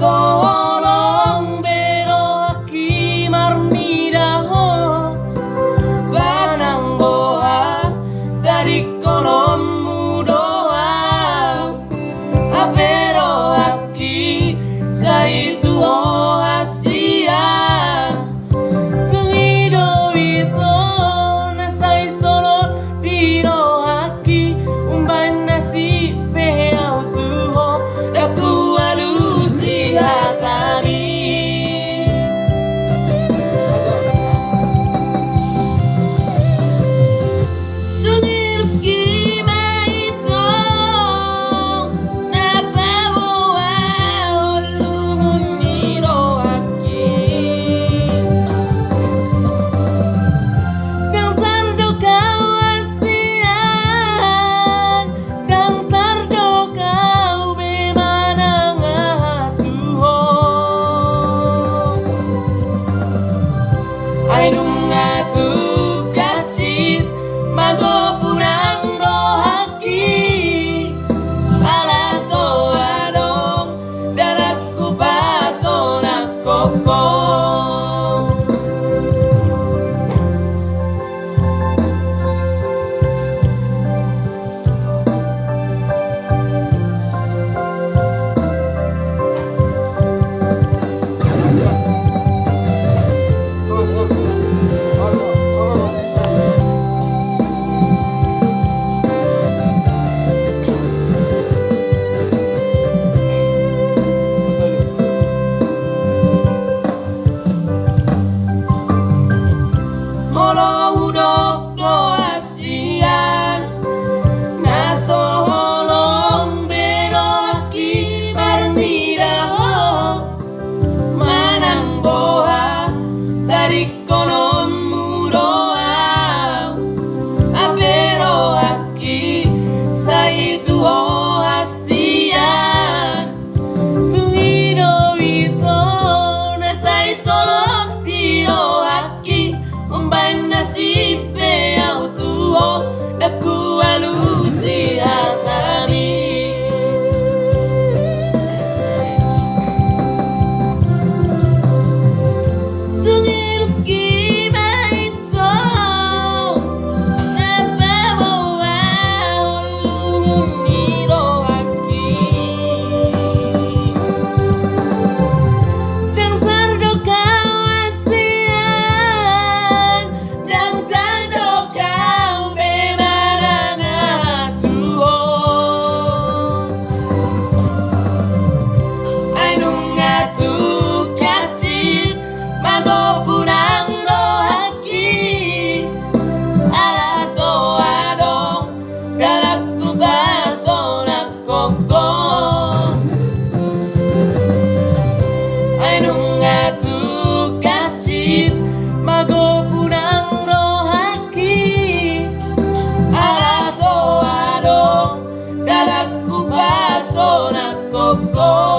solong bero aki marnidaho banang boha dari kolom mudoa apero aki saitu o asia kengido itu nasai solo diro aki umban nasi peau tuho daku alusi hatari tungir kima itu napa boa ulungun niro aki kang tardo kau asian kang tardo kau bemanang atuho ay nungatu kacit mago punang rohaki alaso adong dalatku pasona koko molo udok do asian naso holong bero aki marnidaho manang boha dari konom mudoa apero aki saitu o asian tungido ito nasai solo diro aki umban nasi peau tuho daku alusi hatari tungir kima itu napa boa ulungun niro aki dan tardo kau asian dan tardo kau bemanang atuho ay nungatu kacit mago punang rohaki alaso adong dalakku pasona koko ay nungatu kacit mago punang rohaki alaso adong dalakku pasona koko